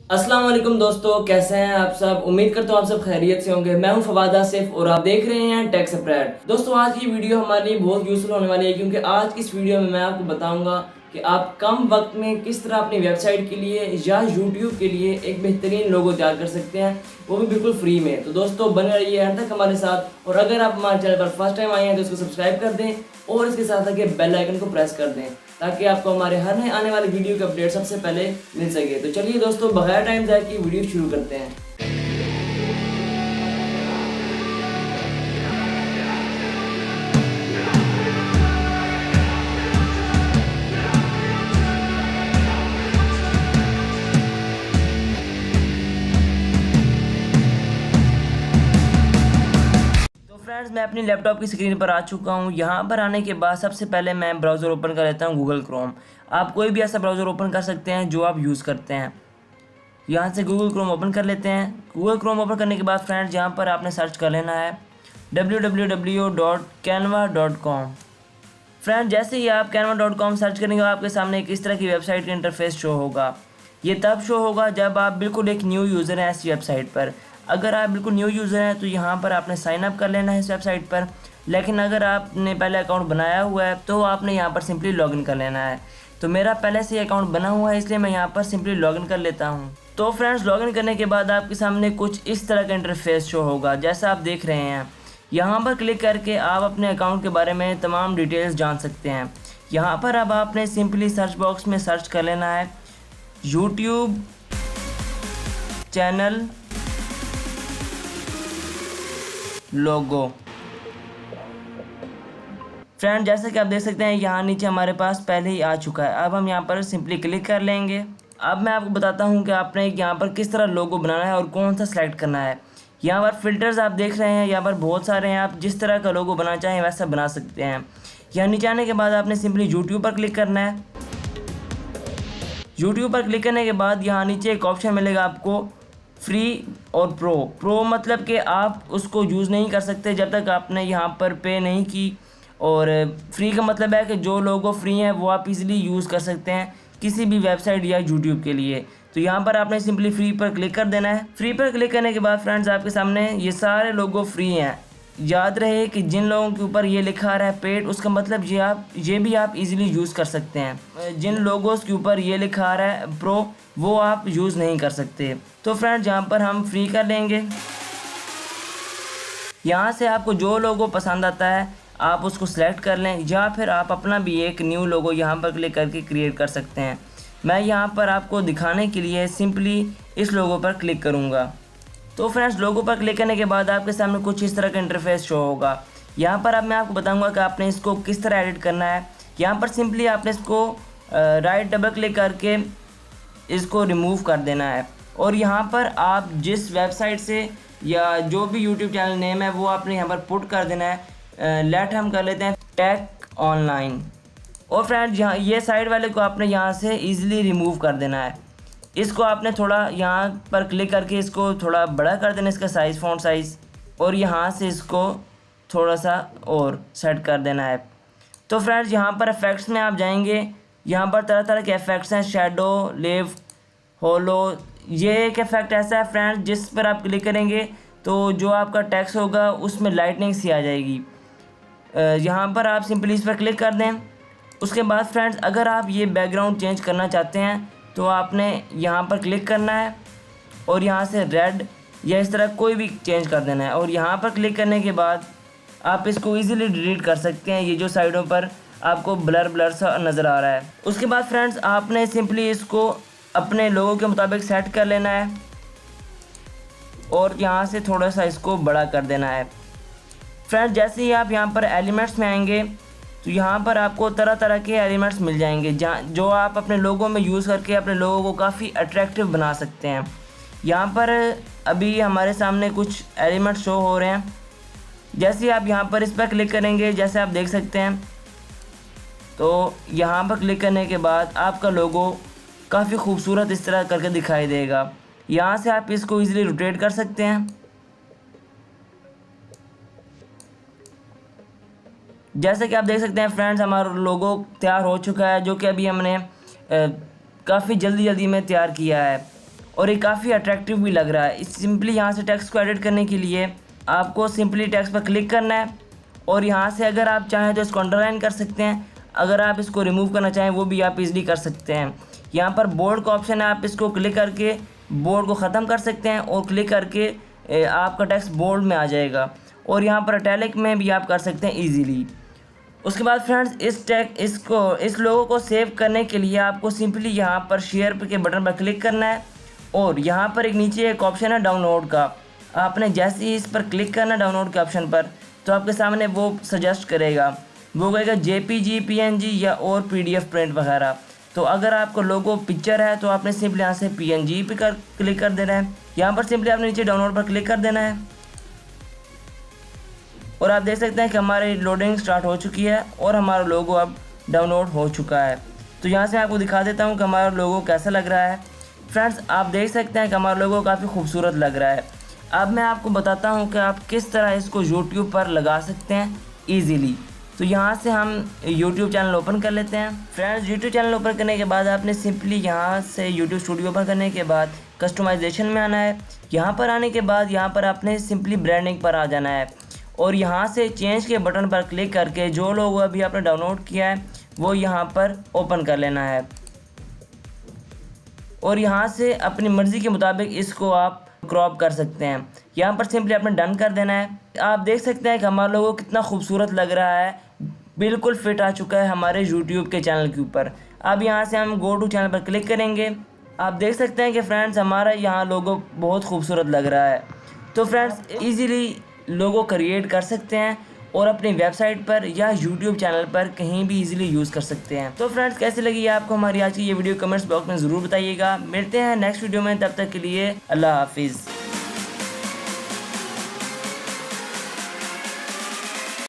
अस्सलाम वालेकुम दोस्तों, कैसे हैं आप सब। उम्मीद करता हूँ आप सब खैरियत से होंगे। मैं हूं फवाद आसिफ और आप देख रहे हैं टेक स्प्रेड। दोस्तों आज की वीडियो हमारे लिए बहुत यूजफुल होने वाली है, क्योंकि आज की इस वीडियो में मैं आपको बताऊंगा कि आप कम वक्त में किस तरह अपनी वेबसाइट के लिए या यूट्यूब के लिए एक बेहतरीन लोगो तैयार कर सकते हैं, वो भी बिल्कुल फ्री में। तो दोस्तों बने रहिए एंड तक हमारे साथ, और अगर आप हमारे चैनल पर फर्स्ट टाइम आए हैं तो इसको सब्सक्राइब कर दें और इसके साथ आगे बेल आइकन को प्रेस कर दें, ताकि आपको हमारे हर नए आने वाले वीडियो के अपडेट सबसे पहले मिल सके। तो चलिए दोस्तों बगैर टाइम ज़ाया की वीडियो शुरू करते हैं। फ्रेंड्स मैं अपनी लैपटॉप की स्क्रीन पर आ चुका हूँ। यहाँ पर आने के बाद सबसे पहले मैं ब्राउज़र ओपन कर लेता हूँ, गूगल क्रोम। आप कोई भी ऐसा ब्राउज़र ओपन कर सकते हैं जो आप यूज़ करते हैं। यहाँ से गूगल क्रोम ओपन कर लेते हैं। गूगल क्रोम ओपन करने के बाद फ्रेंड्स यहाँ पर आपने सर्च कर लेना है www.canva.com। फ्रेंड्स जैसे ही आप canva.com सर्च करेंगे आपके सामने इस तरह की वेबसाइट का इंटरफेस शो होगा। ये तब शो होगा जब आप बिल्कुल एक न्यू यूज़र हैं इस वेबसाइट पर। अगर आप बिल्कुल न्यू यूज़र हैं तो यहाँ पर आपने साइन अप कर लेना है इस वेबसाइट पर। लेकिन अगर आपने पहले अकाउंट बनाया हुआ है तो आपने यहाँ पर सिंपली लॉगिन कर लेना है। तो मेरा पहले से अकाउंट बना हुआ है, इसलिए मैं यहाँ पर सिंपली लॉगिन कर लेता हूँ। तो फ्रेंड्स लॉगिन करने के बाद आपके सामने कुछ इस तरह का इंटरफेस शो होगा जैसा आप देख रहे हैं। यहाँ पर क्लिक करके आप अपने अकाउंट के बारे में तमाम डिटेल्स जान सकते हैं। यहाँ पर अब आपने सिंपली सर्च बॉक्स में सर्च कर लेना है यूट्यूब चैनल लोगो। फ्रेंड जैसे कि आप देख सकते हैं यहाँ नीचे हमारे पास पहले ही आ चुका है। अब हम यहाँ पर सिंपली क्लिक कर लेंगे। अब मैं आपको बताता हूँ कि आपने यहाँ पर किस तरह लोगो बनाना है और कौन सा सेलेक्ट करना है। यहाँ पर फ़िल्टर्स आप देख रहे हैं, यहाँ पर बहुत सारे हैं। आप जिस तरह का लोगो बनाना चाहें वैसा बना सकते हैं। यहाँ नीचे आने के बाद आपने सिंपली यूट्यूब पर क्लिक करना है। यूट्यूब पर क्लिक करने के बाद यहाँ नीचे एक ऑप्शन मिलेगा आपको फ्री और प्रो मतलब कि आप उसको यूज़ नहीं कर सकते जब तक आपने यहाँ पर पे नहीं की। और फ्री का मतलब है कि जो लोगो फ्री हैं वो आप इजीली यूज़ कर सकते हैं किसी भी वेबसाइट या यूट्यूब के लिए। तो यहाँ पर आपने सिंपली फ्री पर क्लिक कर देना है। फ्री पर क्लिक करने के बाद फ्रेंड्स आपके सामने ये सारे लोगो फ्री हैं। याद रहे कि जिन लोगों के ऊपर ये लिखा रहा है पेड, उसका मतलब ये भी आप इजीली यूज़ कर सकते हैं। जिन लोगोस के ऊपर ये लिखा रहा है प्रो, वो आप यूज़ नहीं कर सकते। तो फ्रेंड्स यहाँ पर हम फ्री कर लेंगे। यहाँ से आपको जो लोगो पसंद आता है आप उसको सेलेक्ट कर लें, या फिर आप अपना भी एक न्यू लोगो यहाँ पर क्लिक करके क्रिएट कर सकते हैं। मैं यहाँ पर आपको दिखाने के लिए सिंपली इस लोगो पर क्लिक करूँगा। तो फ्रेंड्स लोगो पर क्लिक करने के बाद आपके सामने कुछ इस तरह का इंटरफेस शो होगा। यहाँ पर अब मैं आपको बताऊँगा कि आपने इसको किस तरह एडिट करना है। यहाँ पर सिंपली आपने इसको राइट डबल क्लिक करके इसको रिमूव कर देना है, और यहाँ पर आप जिस वेबसाइट से या जो भी यूट्यूब चैनल नेम है वो आपने यहाँ पर पुट कर देना है। लेट हम कर लेते हैं टेक ऑनलाइन। और फ्रेंड्स यहाँ ये साइड वाले को आपने यहाँ से ईज़िली रिमूव कर देना है। इसको आपने थोड़ा यहाँ पर क्लिक करके इसको थोड़ा बड़ा कर देना, इसका साइज़ फ़ॉन्ट साइज़, और यहाँ से इसको थोड़ा सा और सेट कर देना है। तो फ्रेंड्स यहाँ पर इफ़ेक्ट्स में आप जाएंगे, यहाँ पर तरह तरह के इफ़ेक्ट्स हैं, शैडो, लिफ्ट, होलो। ये एक इफ़ेक्ट ऐसा है फ्रेंड्स जिस पर आप क्लिक करेंगे तो जो आपका टेक्स्ट होगा उसमें लाइटनिंग सी आ जाएगी। यहाँ पर आप सिंपली इस पर क्लिक कर दें। उसके बाद फ्रेंड्स अगर आप ये बैकग्राउंड चेंज करना चाहते हैं तो आपने यहाँ पर क्लिक करना है और यहाँ से रेड या इस तरह कोई भी चेंज कर देना है, और यहाँ पर क्लिक करने के बाद आप इसको इजीली डिलीट कर सकते हैं। ये जो साइडों पर आपको ब्लर सा नज़र आ रहा है। उसके बाद फ्रेंड्स आपने सिंपली इसको अपने लोगों के मुताबिक सेट कर लेना है और यहाँ से थोड़ा सा इसको बड़ा कर देना है। फ्रेंड्स जैसे ही आप यहाँ पर एलिमेंट्स में आएंगे तो यहाँ पर आपको तरह तरह के एलिमेंट्स मिल जाएंगे जो आप अपने लोगों में यूज़ करके अपने लोगों को काफ़ी अट्रैक्टिव बना सकते हैं। यहाँ पर अभी हमारे सामने कुछ एलिमेंट्स शो हो रहे हैं। जैसे ही आप यहाँ पर इस पर क्लिक करेंगे, जैसे आप देख सकते हैं, तो यहाँ पर क्लिक करने के बाद आपका लोगो काफ़ी खूबसूरत इस तरह करके दिखाई देगा। यहाँ से आप इसको ईज़िली रोटेट कर सकते हैं। जैसे कि आप देख सकते हैं फ्रेंड्स हमारा लोगो तैयार हो चुका है, जो कि अभी हमने काफ़ी जल्दी में तैयार किया है। और ये काफ़ी अट्रैक्टिव भी लग रहा है। इस सिंपली यहाँ से टेक्स्ट को एडिट करने के लिए आपको सिंपली टेक्स्ट पर क्लिक करना है और यहाँ से अगर आप चाहें तो इसको अंडरलाइन कर सकते हैं। अगर आप इसको रिमूव करना चाहें वो भी आप इजीली कर सकते हैं। यहाँ पर बोल्ड का ऑप्शन है, आप इसको क्लिक करके बोल्ड को ख़त्म कर सकते हैं और क्लिक करके आपका टेक्स्ट बोल्ड में आ जाएगा। और यहाँ पर इटैलिक में भी आप कर सकते हैं ईजीली। उसके बाद फ्रेंड्स इस लोगो को सेव करने के लिए आपको सिंपली यहाँ पर शेयर के बटन पर क्लिक करना है और यहाँ पर एक नीचे एक ऑप्शन है डाउनलोड का। आपने जैसे ही इस पर क्लिक करना डाउनलोड के ऑप्शन पर तो आपके सामने वो सजेस्ट करेगा, वो कहेगा JPG, PNG या और PDF प्रिंट वगैरह। तो अगर आपको लोगो पिक्चर है तो आपने सिंपली यहाँ से PNG पे क्लिक कर देना है। यहाँ पर सिंपली आपने नीचे डाउनलोड पर क्लिक कर देना है और आप देख सकते हैं कि हमारी लोडिंग स्टार्ट हो चुकी है और हमारा लोगो अब डाउनलोड हो चुका है। तो यहाँ से आपको दिखा देता हूँ कि हमारा लोगो कैसा लग रहा है। फ्रेंड्स आप देख सकते हैं कि हमारा लोगो काफ़ी खूबसूरत लग रहा है। अब मैं आपको बताता हूँ कि आप किस तरह इसको YouTube पर लगा सकते हैं ईज़िली। तो यहाँ से हम YouTube चैनल ओपन कर लेते हैं। फ्रेंड्स YouTube चैनल ओपन करने के बाद आपने सिंपली यहाँ से YouTube स्टूडियो ओपन करने के बाद कस्टमाइजेशन में आना है। यहाँ पर आने के बाद यहाँ पर आपने सिंपली ब्रांडिंग पर आ जाना है और यहाँ से चेंज के बटन पर क्लिक करके जो लोगो अभी आपने डाउनलोड किया है वो यहाँ पर ओपन कर लेना है और यहाँ से अपनी मर्ज़ी के मुताबिक इसको आप क्रॉप कर सकते हैं। यहाँ पर सिंपली आपने डन कर देना है। आप देख सकते हैं कि हमारा लोगो कितना खूबसूरत लग रहा है, बिल्कुल फिट आ चुका है हमारे YouTube के चैनल के ऊपर। अब यहाँ से हम गो टू चैनल पर क्लिक करेंगे। आप देख सकते हैं कि फ्रेंड्स हमारा यहाँ लोगो बहुत खूबसूरत लग रहा है। तो फ्रेंड्स ईज़िली लोगो क्रिएट कर सकते हैं और अपनी वेबसाइट पर या YouTube चैनल पर कहीं भी इजीली यूज़ कर सकते हैं। तो फ्रेंड्स कैसी लगी आपको हमारी आज की ये वीडियो कमेंट्स बॉक्स में ज़रूर बताइएगा। मिलते हैं नेक्स्ट वीडियो में, तब तक के लिए अल्लाह हाफिज़।